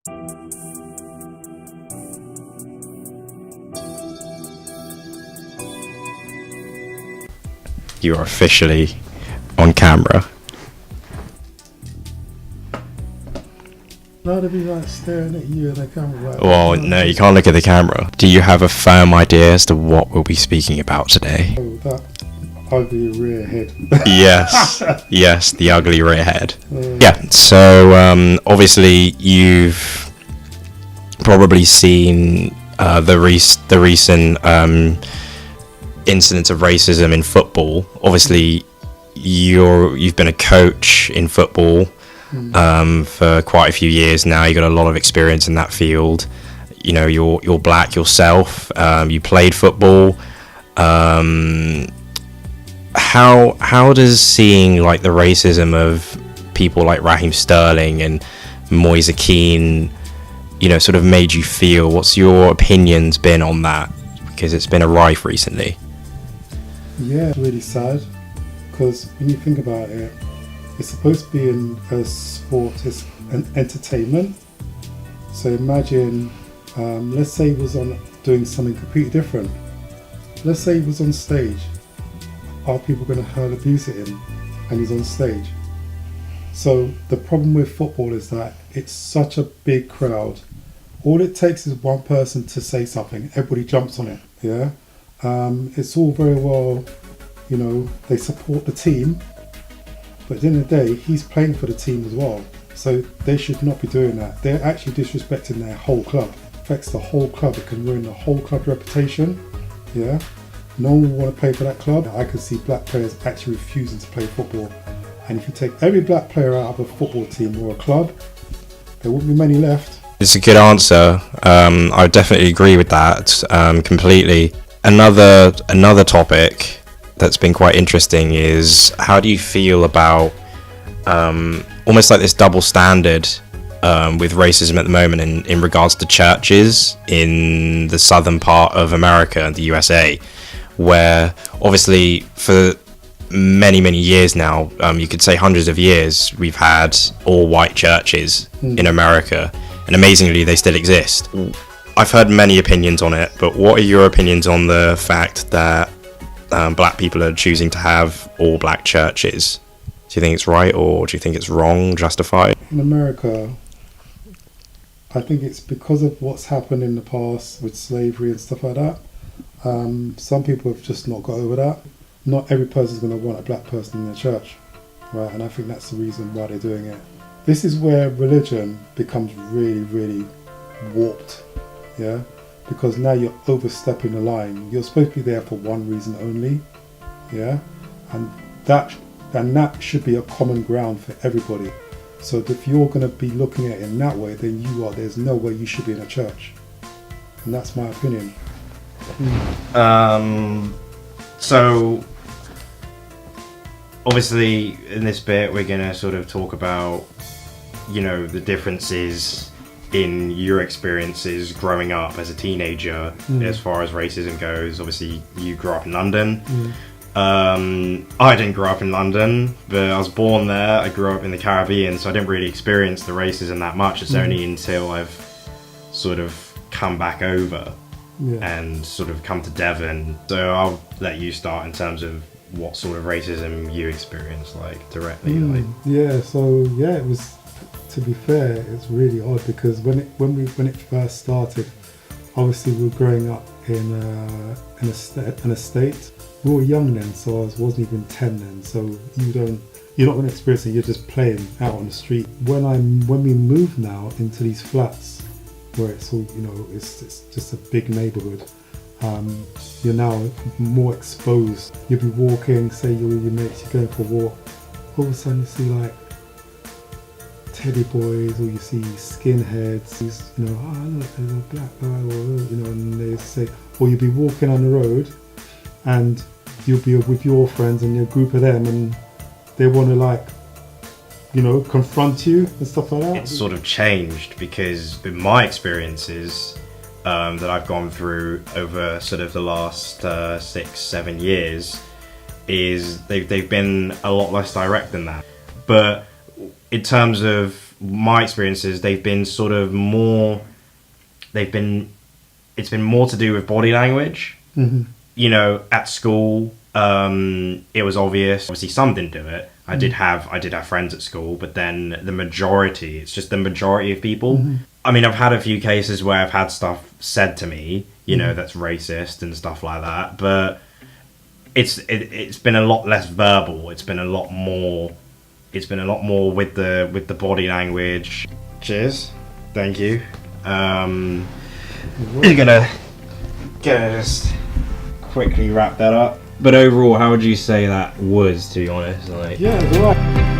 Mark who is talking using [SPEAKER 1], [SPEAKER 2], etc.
[SPEAKER 1] You are officially on camera.
[SPEAKER 2] No, they'd be like staring at you and the camera. Like,
[SPEAKER 1] Well, no, you can't look at the camera. Do you have a firm idea as to what we'll be speaking about today?
[SPEAKER 2] Oh, that ugly rear head.
[SPEAKER 1] Yes, yes, the ugly redhead. Yeah, so obviously you've probably seen the recent incidents of racism in football. Obviously, you've been a coach in football for quite a few years now. You got a lot of experience in that field. You know, you're black yourself. You played football. How does seeing like the racism of people like Raheem Sterling and Moise Kean, you know, sort of made you feel? What's your opinions been on that? Because it's been a rife recently.
[SPEAKER 2] Yeah, it's really sad because when you think about it, it's supposed to be a sport, it's an entertainment. So imagine, let's say he was on doing something completely different. Let's say he was on stage. Are people going to hurl abuse at him and he's on stage? So the problem with football is that it's such a big crowd. All it takes is one person to say something, everybody jumps on it, yeah? It's all very well, you know, they support the team, but at the end of the day, he's playing for the team as well. So they should not be doing that. They're actually disrespecting their whole club. It affects the whole club. It can ruin the whole club reputation, yeah? No one will want to play for that club. I can see black players actually refusing to play football. And if you take every black player out of a football team or a club, there wouldn't be many left.
[SPEAKER 1] It's a good answer. I definitely agree with that completely. Another topic that's been quite interesting is how do you feel about almost like this double standard with racism at the moment in regards to churches in the southern part of America, the USA, where obviously for many years now, you could say hundreds of years, we've had all white churches in America, and amazingly they still exist. I've heard many opinions on it, but what are your opinions on the fact that black people are choosing to have all black churches? Do you think it's right, or do you think it's wrong, justified?
[SPEAKER 2] In America, I think it's because of what's happened in the past with slavery and stuff like that. Some people have just not got over that. Not every person is going to want a black person in their church, right? And I think that's the reason why they're doing it. This is where religion becomes really warped, yeah? Because now you're overstepping the line. You're supposed to be there for one reason only, yeah? And that should be a common ground for everybody. So if you're going to be looking at it in that way, then there's no way you should be in a church. And that's my opinion.
[SPEAKER 1] So obviously in this bit we're going to sort of talk about, you know, the differences in your experiences growing up as a teenager as far as racism goes. Obviously you grew up in London. I didn't grow up in London, but I was born there. I grew up in the Caribbean, so I didn't really experience the racism that much. It's only until I've sort of come back over and sort of come to Devon. So I'll let you start in terms of what sort of racism you experienced, like directly.
[SPEAKER 2] It was, to be fair, it's really odd because when it first started, obviously we were growing up in an estate. We were young then, so I wasn't even 10 then. So you're not going to experience it. You're just playing out on the street. When we moved now into these flats, where it's all, you know, it's just a big neighborhood. You're now more exposed. You'll be walking, say you're with your mates, you're going for a walk. All of a sudden you see like teddy boys, or you see skinheads. You know, oh look, there's a black guy, or you know, and they say, or you'll be walking on the road, and you'll be with your friends and your group of them, and they want to like, you know, confront you and stuff like that.
[SPEAKER 1] It's sort of changed because in my experiences that I've gone through over sort of the last 6-7 years is they've been a lot less direct than that. But in terms of my experiences, they've been sort of more. It's been more to do with body language.
[SPEAKER 2] Mm-hmm.
[SPEAKER 1] You know, at school, it was obvious. Obviously, some didn't do it. I did have friends at school, but then the majority, it's just the majority of people.
[SPEAKER 2] Mm-hmm.
[SPEAKER 1] I mean, I've had a few cases where I've had stuff said to me, you know, that's racist and stuff like that. But it's been a lot less verbal. It's been a lot more with the body language. Cheers. Thank you. You're gonna just quickly wrap that up. But overall, how would you say that was, to be honest? Like,
[SPEAKER 2] Yeah, it was alright.